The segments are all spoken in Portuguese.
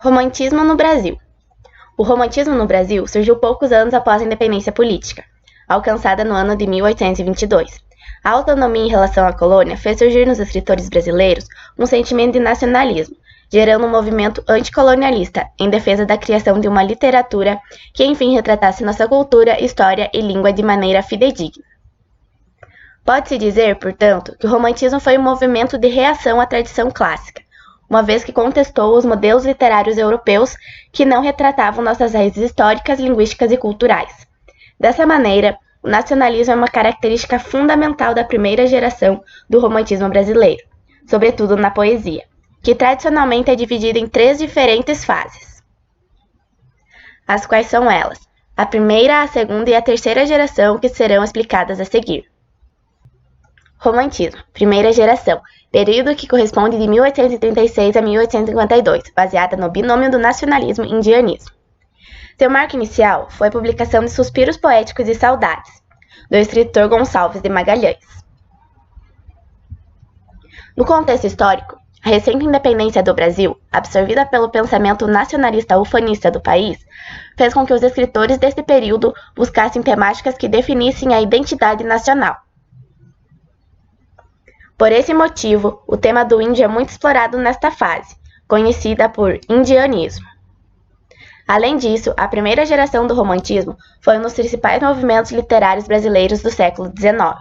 Romantismo no Brasil. O romantismo no Brasil surgiu poucos anos após a independência política, alcançada no ano de 1822. A autonomia em relação à colônia fez surgir nos escritores brasileiros um sentimento de nacionalismo, gerando um movimento anticolonialista em defesa da criação de uma literatura que enfim retratasse nossa cultura, história e língua de maneira fidedigna. Pode-se dizer, portanto, que o romantismo foi um movimento de reação à tradição clássica, uma vez que contestou os modelos literários europeus que não retratavam nossas raízes históricas, linguísticas e culturais. Dessa maneira, o nacionalismo é uma característica fundamental da primeira geração do romantismo brasileiro, sobretudo na poesia, que tradicionalmente é dividida em 3 diferentes fases. As quais são elas: a primeira, a segunda e a terceira geração, que serão explicadas a seguir. Romantismo, primeira geração, período que corresponde de 1836 a 1852, baseada no binômio do nacionalismo e indianismo. Seu marco inicial foi a publicação de Suspiros Poéticos e Saudades, do escritor Gonçalves de Magalhães. No contexto histórico, a recente independência do Brasil, absorvida pelo pensamento nacionalista ufanista do país, fez com que os escritores desse período buscassem temáticas que definissem a identidade nacional. Por esse motivo, o tema do índio é muito explorado nesta fase, conhecida por indianismo. Além disso, a primeira geração do romantismo foi um dos principais movimentos literários brasileiros do século XIX.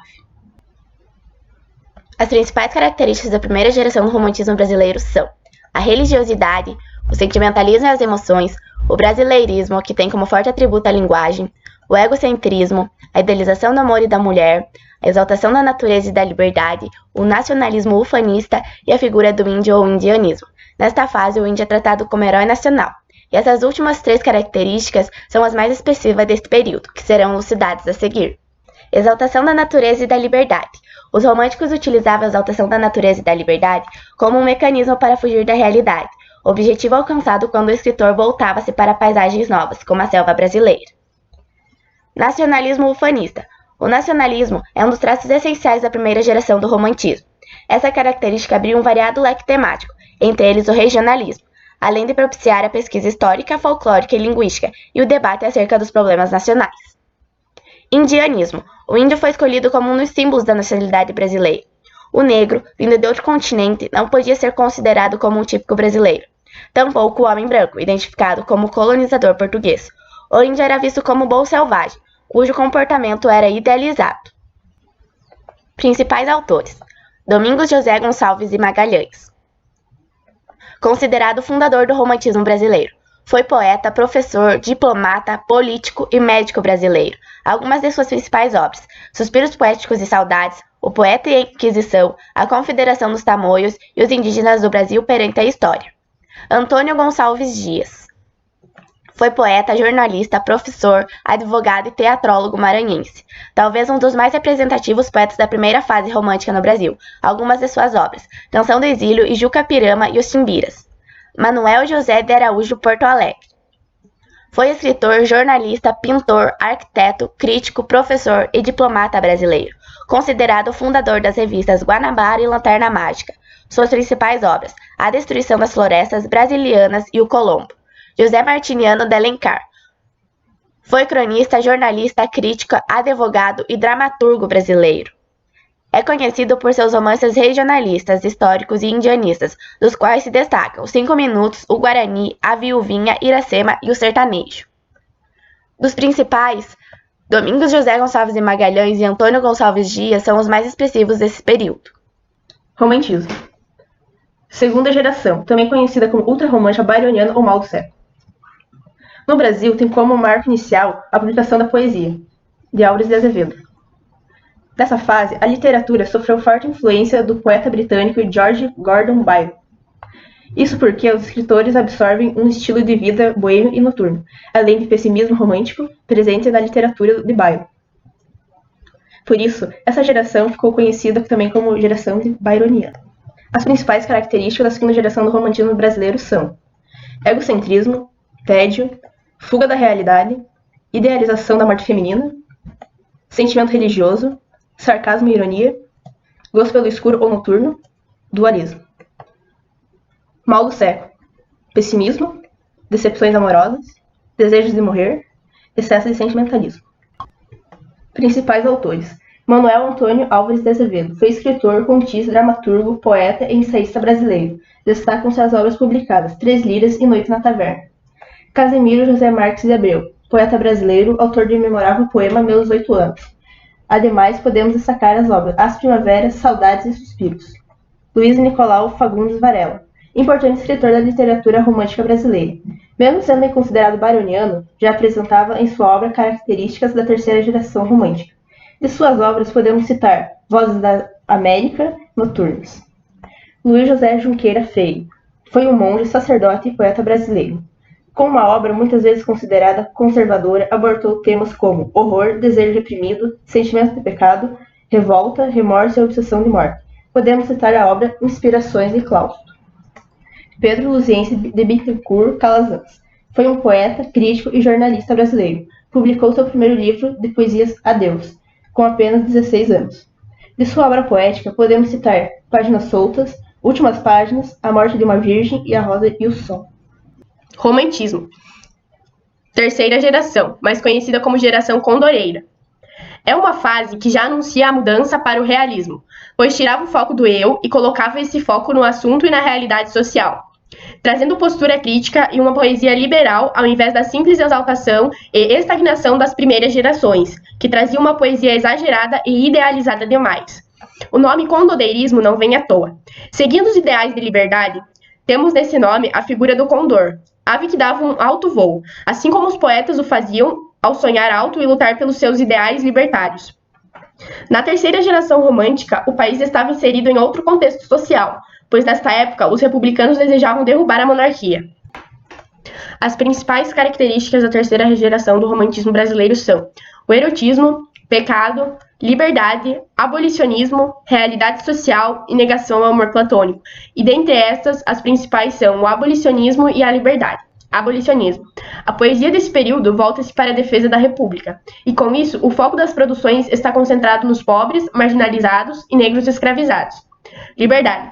As principais características da primeira geração do romantismo brasileiro são a religiosidade, o sentimentalismo e as emoções, o brasileirismo, que tem como forte atributo a linguagem, o egocentrismo, a idealização do amor e da mulher, a exaltação da natureza e da liberdade, o nacionalismo ufanista e a figura do índio ou indianismo. Nesta fase, o índio é tratado como herói nacional. E essas últimas 3 características são as mais expressivas deste período, que serão elucidadas a seguir. Exaltação da natureza e da liberdade. Os românticos utilizavam a exaltação da natureza e da liberdade como um mecanismo para fugir da realidade, objetivo alcançado quando o escritor voltava-se para paisagens novas, como a selva brasileira. Nacionalismo ufanista. O nacionalismo é um dos traços essenciais da primeira geração do romantismo. Essa característica abriu um variado leque temático, entre eles o regionalismo, além de propiciar a pesquisa histórica, folclórica e linguística e o debate acerca dos problemas nacionais. Indianismo. O índio foi escolhido como um dos símbolos da nacionalidade brasileira. O negro, vindo de outro continente, não podia ser considerado como um típico brasileiro. Tampouco o homem branco, identificado como colonizador português. O índio era visto como bom selvagem, cujo comportamento era idealizado. Principais autores: Domingos José Gonçalves de Magalhães. Considerado o fundador do romantismo brasileiro. Foi poeta, professor, diplomata, político e médico brasileiro. Algumas de suas principais obras: Suspiros Poéticos e Saudades, O Poeta e a Inquisição, A Confederação dos Tamoios e os Indígenas do Brasil perante a História. Antônio Gonçalves Dias. Foi poeta, jornalista, professor, advogado e teatrólogo maranhense. Talvez um dos mais representativos poetas da primeira fase romântica no Brasil. Algumas de suas obras: Canção do Exílio e Juca Pirama e os Timbiras. Manuel José de Araújo Porto Alegre. Foi escritor, jornalista, pintor, arquiteto, crítico, professor e diplomata brasileiro. Considerado o fundador das revistas Guanabara e Lanterna Mágica. Suas principais obras: A Destruição das Florestas Brasilianas e O Colombo. José Martiniano de Alencar. Foi cronista, jornalista, crítico, advogado e dramaturgo brasileiro. É conhecido por seus romances regionalistas, históricos e indianistas, dos quais se destacam Os 5 Minutos, O Guarani, A Viuvinha, Iracema e O Sertanejo. Dos principais, Domingos José Gonçalves de Magalhães e Antônio Gonçalves Dias são os mais expressivos desse período. Romantismo. Segunda geração, também conhecida como ultrarromântica byroniana ou mal do século. No Brasil, tem como marco inicial a publicação da poesia, de Álvares de Azevedo. Dessa fase, a literatura sofreu forte influência do poeta britânico George Gordon Byron. Isso porque os escritores absorvem um estilo de vida boêmio e noturno, além de pessimismo romântico presente na literatura de Byron. Por isso, essa geração ficou conhecida também como geração byroniana. As principais características da segunda geração do romantismo brasileiro são egocentrismo, tédio, fuga da realidade, idealização da morte feminina, sentimento religioso, sarcasmo e ironia, gosto pelo escuro ou noturno, dualismo. Mal do século: pessimismo, decepções amorosas, desejos de morrer, excesso de sentimentalismo. Principais autores: Manuel Antônio Álvares de Azevedo foi escritor, contista, dramaturgo, poeta e ensaísta brasileiro. Destacam-se as obras publicadas Três Liras e Noite na Taverna. Casimiro José Marques de Abreu, poeta brasileiro, autor do memorável poema Meus 8 Anos. Ademais, podemos destacar as obras As Primaveras, Saudades e Suspiros. Luiz Nicolau Fagundes Varela, importante escritor da literatura romântica brasileira. Mesmo sendo considerado baroniano, já apresentava em sua obra características da terceira geração romântica. De suas obras podemos citar Vozes da América, Noturnos. Luiz José Junqueira Freire foi um monge, sacerdote e poeta brasileiro. Com uma obra muitas vezes considerada conservadora, abordou temas como horror, desejo reprimido, sentimento de pecado, revolta, remorso e obsessão de morte. Podemos citar a obra Inspirações de Clausto. Pedro Luziense de Bittencourt Calazans foi um poeta, crítico e jornalista brasileiro. Publicou seu primeiro livro de poesias Adeus, com apenas 16 anos. De sua obra poética, podemos citar Páginas Soltas, Últimas Páginas, A Morte de uma Virgem e A Rosa e o Sol. Romantismo. Terceira geração, mais conhecida como geração condoreira. É uma fase que já anuncia a mudança para o realismo, pois tirava o foco do eu e colocava esse foco no assunto e na realidade social, trazendo postura crítica e uma poesia liberal ao invés da simples exaltação e estagnação das primeiras gerações, que trazia uma poesia exagerada e idealizada demais. O nome condodeirismo não vem à toa. Seguindo os ideais de liberdade, temos nesse nome a figura do condor, ave que dava um alto voo, assim como os poetas o faziam ao sonhar alto e lutar pelos seus ideais libertários. Na terceira geração romântica, o país estava inserido em outro contexto social, pois nesta época os republicanos desejavam derrubar a monarquia. As principais características da terceira geração do romantismo brasileiro são o erotismo, pecado, liberdade, abolicionismo, realidade social e negação ao amor platônico. E dentre estas, as principais são o abolicionismo e a liberdade. Abolicionismo. A poesia desse período volta-se para a defesa da República, e com isso o foco das produções está concentrado nos pobres, marginalizados e negros escravizados. Liberdade.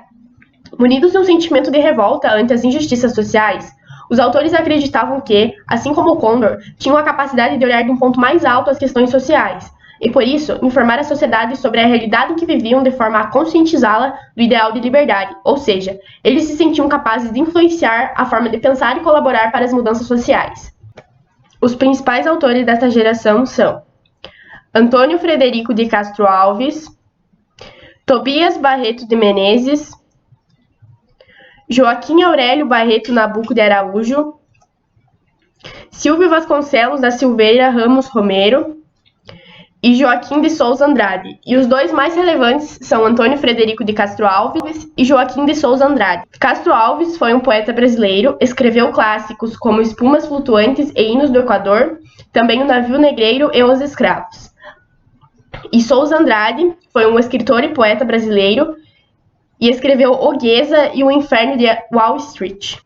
Munidos de um sentimento de revolta ante as injustiças sociais, os autores acreditavam que, assim como o Condor, tinham a capacidade de olhar de um ponto mais alto as questões sociais, e por isso informar a sociedade sobre a realidade em que viviam de forma a conscientizá-la do ideal de liberdade, ou seja, eles se sentiam capazes de influenciar a forma de pensar e colaborar para as mudanças sociais. Os principais autores desta geração são Antônio Frederico de Castro Alves, Tobias Barreto de Menezes, Joaquim Aurélio Barreto Nabuco de Araújo, Silvio Vasconcelos da Silveira Ramos Romero e Joaquim de Souza Andrade, e os dois mais relevantes são Antônio Frederico de Castro Alves e Joaquim de Souza Andrade. Castro Alves foi um poeta brasileiro, escreveu clássicos como Espumas Flutuantes e Hinos do Equador, também O Navio Negreiro e Os Escravos. E Souza Andrade foi um escritor e poeta brasileiro e escreveu O Guesa e O Inferno de Wall Street.